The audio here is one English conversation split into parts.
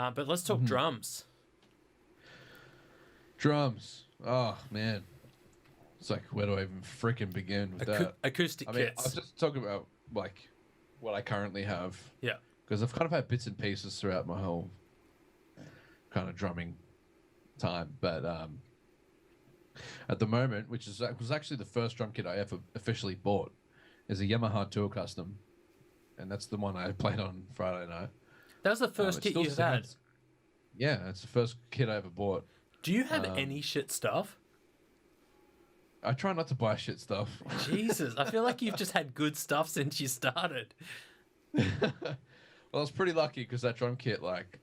But let's talk drums. Drums. Oh man, it's like where do I even freaking begin with that? Acoustic I mean, kits. I'll just talk about like what I currently have Yeah. because I've kind of had bits and pieces throughout my whole kind of drumming time, but at the moment, which was actually the first drum kit I ever officially bought, is a Yamaha Tour Custom, and that's the one I played on Friday night. That was the first It kit still you've had. sounds, yeah, it's the first kit I ever bought. Do you have any shit stuff? I try not to buy shit stuff. Jesus, I feel like you've just had good stuff since you started. Well, I was pretty lucky because that drum kit, like,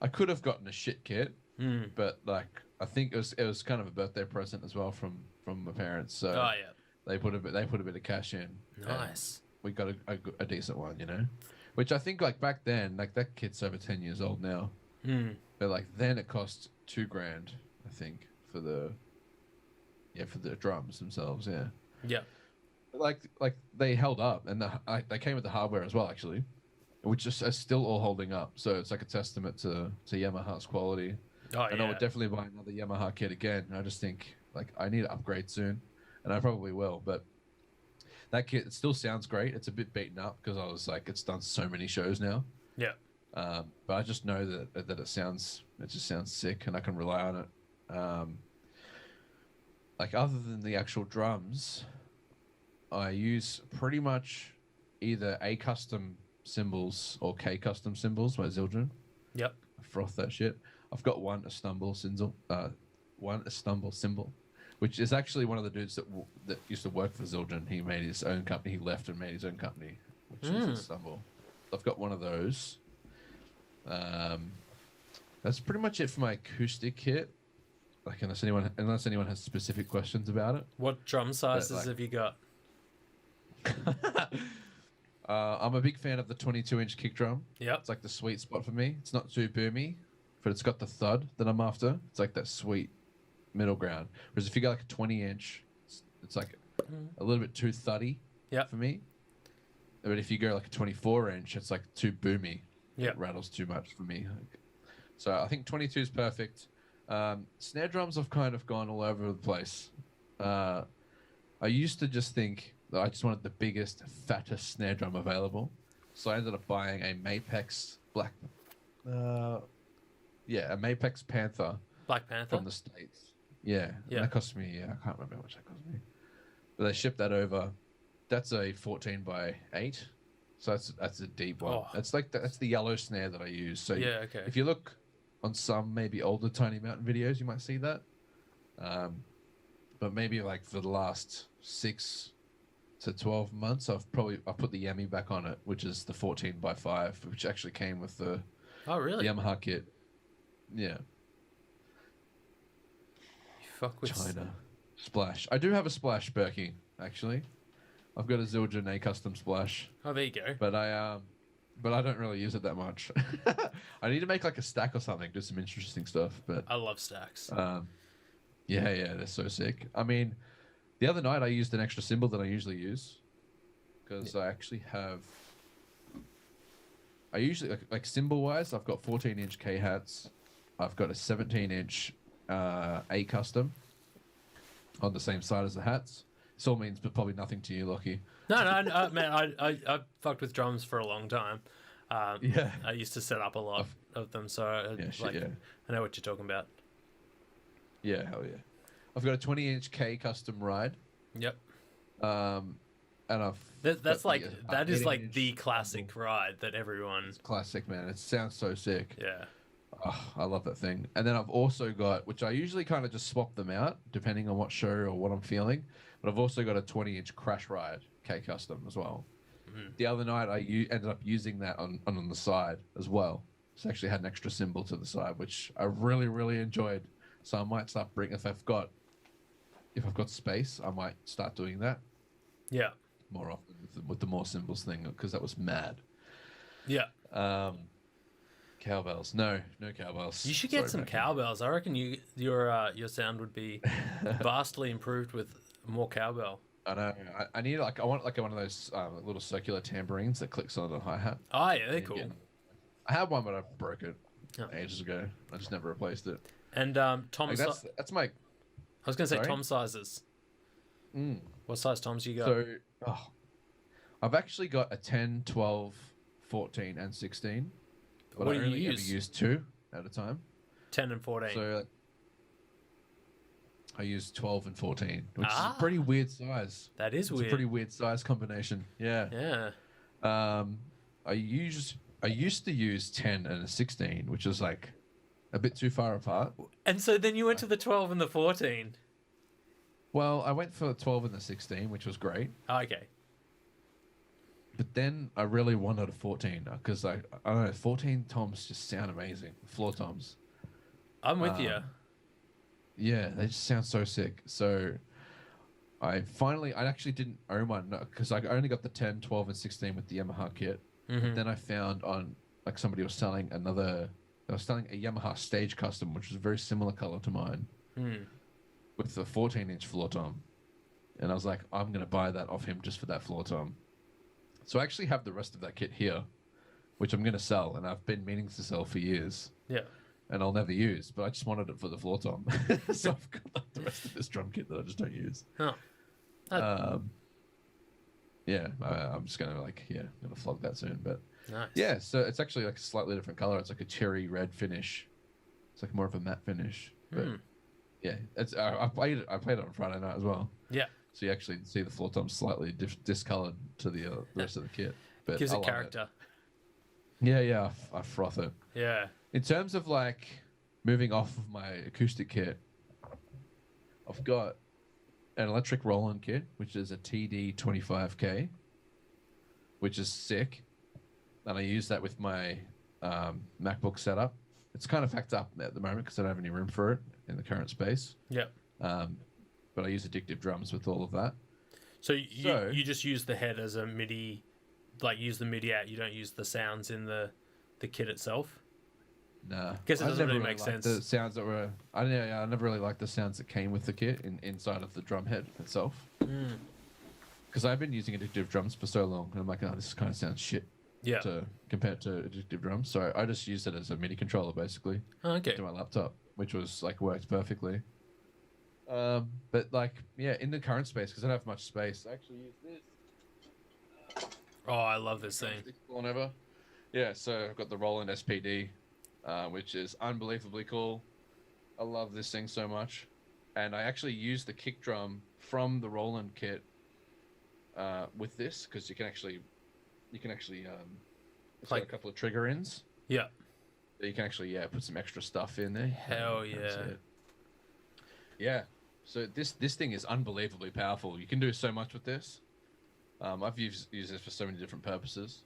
I could have gotten a shit kit, but like, I think it was kind of a birthday present as well from my parents. So Oh yeah, they put a bit of cash in. nice. We got a decent one, you know, which I think like back then, like that kit's over 10 years old now, but like then it cost $2,000, I think, for the drums themselves. Yeah, Yeah. but like they held up, and they came with the hardware as well, actually, which is still all holding up. So it's like a testament to Yamaha's quality. Oh And I yeah. would definitely buy another Yamaha kit again. I just think like I need to upgrade soon, and I probably will. But that kit, it still sounds great. It's a bit beaten up because I was like, it's done so many shows now. Yeah. But I just know that it just sounds sick, and I can rely on it. Like other than the actual drums, I use pretty much either A custom cymbals or K custom cymbals by Zildjian. Yep. I froth that shit. I've got one Istanbul cymbal, which is actually one of the dudes that used to work for Zildjian. He made his own company. He left and made his own company, which is Istanbul. I've got one of those. That's pretty much it for my acoustic kit. Like unless anyone has specific questions about it. What drum sizes have you got? I'm a big fan of the 22-inch kick drum. Yep. It's like the sweet spot for me. It's not too boomy, but it's got the thud that I'm after. It's like that sweet middle ground. Whereas if you got like a 20-inch, it's like a little bit too thuddy for me. But if you go like a 24-inch, it's like too boomy. Yeah. It rattles too much for me. So I think 22 is perfect. Snare drums have kind of gone all over the place. I used to just think that I just wanted the biggest, fattest snare drum available. So I ended up buying a Mapex a Mapex Panther. Black Panther? From the States. Yeah. Yeah. That cost me, I can't remember how much that cost me. But they shipped that over. That's a 14 by 8. So that's a deep one. Oh. That's the yellow snare that I use. So Yeah, okay. if you look on some maybe older Tiny Mountain videos, you might see that. But maybe like for the last 6 to 12 months, I've put the Yami back on it, which is the 14 by 5, which actually came with the Yamaha kit. Yeah. You fuck with China. Splash. I do have a Splash Berkey, actually. I've got a Zildjian A custom Splash. Oh, there you go. But I don't really use it that much. I need to make like a stack or something, do some interesting stuff. But I love stacks. yeah, they're so sick. I mean, the other night I used an extra cymbal that I usually use because I actually have. I usually like cymbal wise, I've got 14-inch K hats. I've got a 17-inch A custom on the same side as the hats. This all means, but probably nothing to you, Lockie. No, man, I fucked with drums for a long time. Yeah. I used to set up a lot of them, so I know what you're talking about. Yeah, hell yeah. I've got a 20-inch K custom ride. Yep. And that is like the classic ride that everyone. It's classic, man. It sounds so sick. Yeah. Oh, I love that thing. And then I've also got, which I usually kind of just swap them out depending on what show or what I'm feeling. But I've also got a 20-inch Crash Ride K Custom as well. The other night I ended up using that on the side as well. So I actually had an extra cymbal to the side, which I really, really enjoyed. So I might start bringing, if I've got space, I might start doing that. Yeah. More often with the more cymbals thing, because that was mad. Yeah. Cowbells. No cowbells. You should get some cowbells. I reckon your sound would be vastly improved with more cowbell. I know. I want one of those little circular tambourines that clicks on the hi-hat. Oh, yeah, they're cool. I had one, but I broke it. Oh. ages ago. I just never replaced it. And tom, Like that's my. I was going to say Sorry. tom sizes. Mm. What size toms you got? So, oh, I've actually got a 10, 12, 14, and 16, but What I do you only ever use? use 2 at a time. 10 and 14. So I use 12 and 14, which is a Ah, pretty weird size. that is It's a weird. pretty weird size combination. Yeah. Yeah. Um, I used to use 10 and a 16, which is like a bit too far apart. And so then you went to the 12 and the 14. Well, I went for the 12 and the 16, which was great. Okay. But then I really wanted a 14 because I don't know, 14 toms just sound amazing. Floor toms. I'm with you. Yeah, they just sound so sick. So I actually didn't own one because I only got the 10, 12, and 16 with the Yamaha kit. But then I found on like somebody was selling they were selling a Yamaha Stage Custom, which was a very similar color to mine, with the 14-inch floor tom. And I was like, I'm going to buy that off him just for that floor tom. So I actually have the rest of that kit here, which I'm going to sell, and I've been meaning to sell for years. Yeah. And I'll never use, but I just wanted it for the floor tom. So I've got like, the rest of this drum kit that I just don't use. Oh. Yeah, I'm just gonna gonna flog that soon. But Nice. yeah, so it's actually like a slightly different color. It's like a cherry red finish. It's like more of a matte finish. But yeah, it's I played it on Friday night as well. Yeah. So you actually see the floor tom slightly discolored to the rest of the kit. But Gives I it love character. Yeah, I froth it. Yeah. In terms of like moving off of my acoustic kit, I've got an electric Roland kit, which is a TD25K, which is sick. And I use that with my MacBook setup. It's kind of hacked up at the moment because I don't have any room for it in the current space. Yeah. But I use Addictive Drums with all of that. So you just use the head as a MIDI, like use the MIDI out. You don't use the sounds in the kit itself. Nah, Guess it I doesn't never really make sense. The sounds that were I never really liked the sounds that came with the kit inside of the drum head itself. Because I've been using Addictive Drums for so long, and I'm like, oh, this kind of sounds shit. Yeah. Compared to Addictive Drums, so I just used it as a MIDI controller basically. Okay. To my laptop, which was like worked perfectly. But like in the current space, because I don't have much space, I actually use this. Oh, I love this thing. Whenever. Yeah, so I've got the Roland SPD, which is unbelievably cool. I love this thing so much, and I actually use the kick drum from the Roland kit with this because you can actually it's got a couple of trigger ins. Yeah. You can actually put some extra stuff in there. Hell yeah. Yeah. So this thing is unbelievably powerful. You can do so much with this. I've used this for so many different purposes,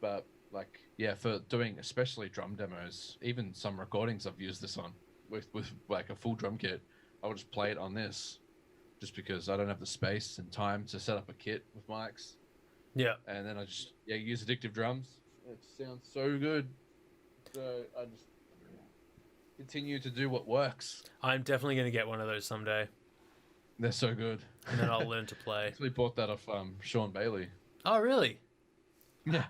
but like for doing especially drum demos, even some recordings I've used this on with like a full drum kit. I would just play it on this, just because I don't have the space and time to set up a kit with mics. Yeah. And then I just use Addictive Drums. It sounds so good. So I just continue to do what works. I'm definitely going to get one of those someday. They're so good. And then I'll learn to play. I actually bought that off Sean Bailey. Oh, really? Yeah.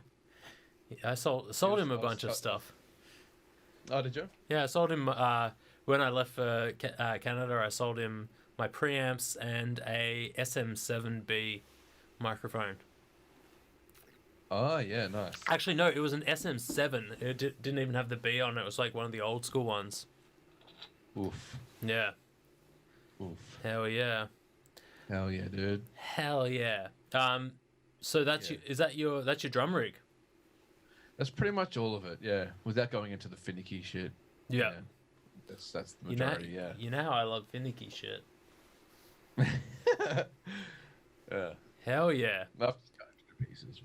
I sold him a bunch of stuff. Oh, did you? Yeah, I sold him when I left for Canada. I sold him my preamps and a SM7B microphone. Oh, yeah, nice. Actually, no, it was an SM7. It didn't even have the B on it. It was like one of the old school ones. Oof. Yeah. Oof. Hell yeah. Hell yeah, dude. Hell yeah. So that's that's your drum rig? That's pretty much all of it, yeah. Without going into the finicky shit. Yeah. That's the majority, yeah. You know how I love finicky shit. Yeah. Hell yeah. I've just got extra pieces,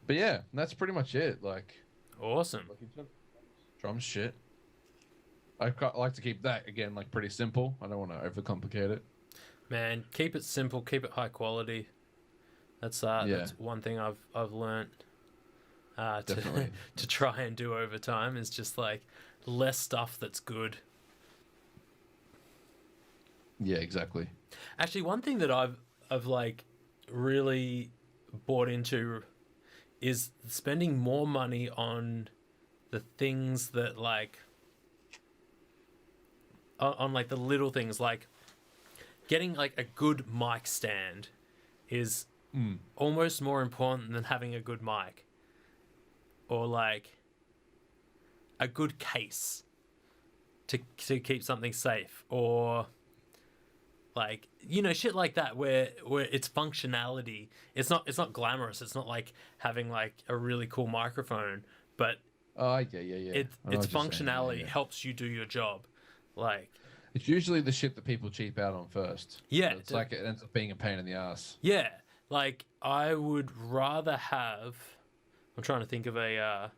but yeah, that's pretty much it. Like, awesome. Like drum shit. I like to keep that again like pretty simple. I don't want to overcomplicate it. Man, keep it simple, keep it high quality. That's one thing I've learnt to try and do over time is just like less stuff that's good. Yeah, exactly. Actually, one thing that I've like really bought into is spending more money on the things that like on like the little things, like getting like a good mic stand is almost more important than having a good mic, or like a good case to keep something safe, or like, you know, shit like that where it's functionality. It's not glamorous. It's not like having like a really cool microphone, but Oh, yeah. its functionality helps you do your job. Like, it's usually the shit that people cheap out on first. yeah, So it's like it ends up being a pain in the ass. yeah. Like, I would rather have. I'm trying to think of an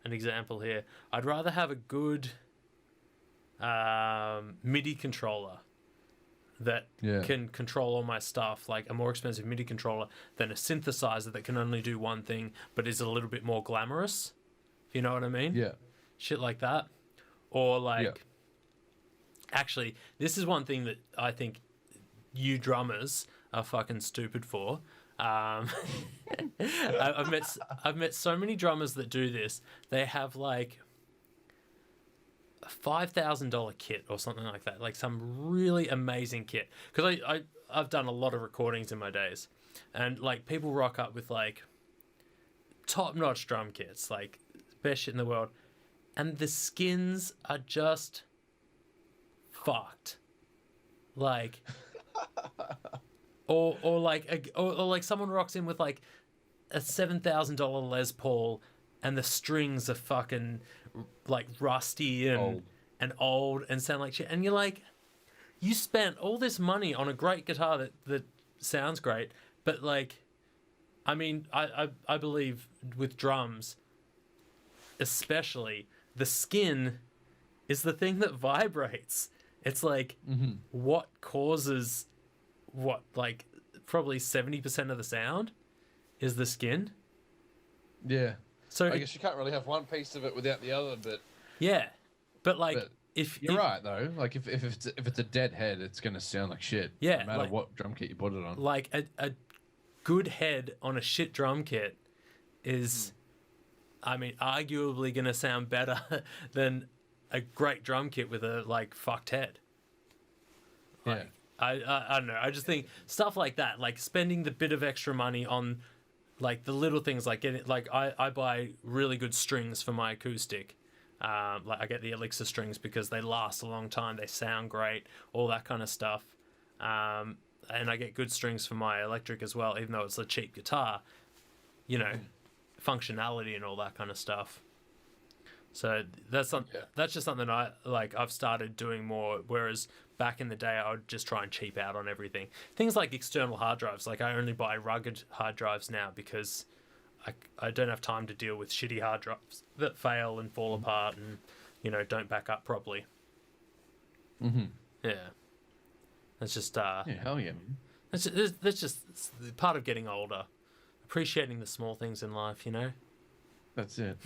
example here. I'd rather have a good MIDI controller that can control all my stuff, like a more expensive MIDI controller, than a synthesizer that can only do one thing but is a little bit more glamorous. If you know what I mean? Yeah. Shit like that. Or like, actually, this is one thing that I think you drummers are fucking stupid for. I've met so many drummers that do this. They have like a $5,000 kit or something like that, like some really amazing kit. Because I've done a lot of recordings in my days, and like people rock up with like top-notch drum kits, like best shit in the world, and the skins are just fucked. Like, or like someone rocks in with like a $7,000 Les Paul, and the strings are fucking like rusty and old and sound like shit. And you're like, you spent all this money on a great guitar that sounds great, but like, I mean, I believe with drums, especially, the skin is the thing that vibrates. It's like what causes what, like probably 70% of the sound is the skin. Yeah. So I guess you can't really have one piece of it without the other, but yeah, but like, if you're right though, like if it's a dead head, it's gonna sound like shit. Yeah, no matter like, what drum kit you put it on. Like a good head on a shit drum kit is, I mean, arguably gonna sound better than a great drum kit with a like fucked head. Like, I don't know. I just think stuff like that, like spending the bit of extra money on like the little things, like getting, like I buy really good strings for my acoustic. Like I get the Elixir strings because they last a long time, they sound great, all that kind of stuff. And I get good strings for my electric as well, even though it's a cheap guitar. You know, functionality and all that kind of stuff. So that's just something I've started doing more. Whereas back in the day, I would just try and cheap out on everything. Things like external hard drives. Like I only buy rugged hard drives now because I don't have time to deal with shitty hard drives that fail and fall apart and, you know, don't back up properly. Yeah, that's just hell yeah, man. That's just part of getting older, appreciating the small things in life. You know. That's it.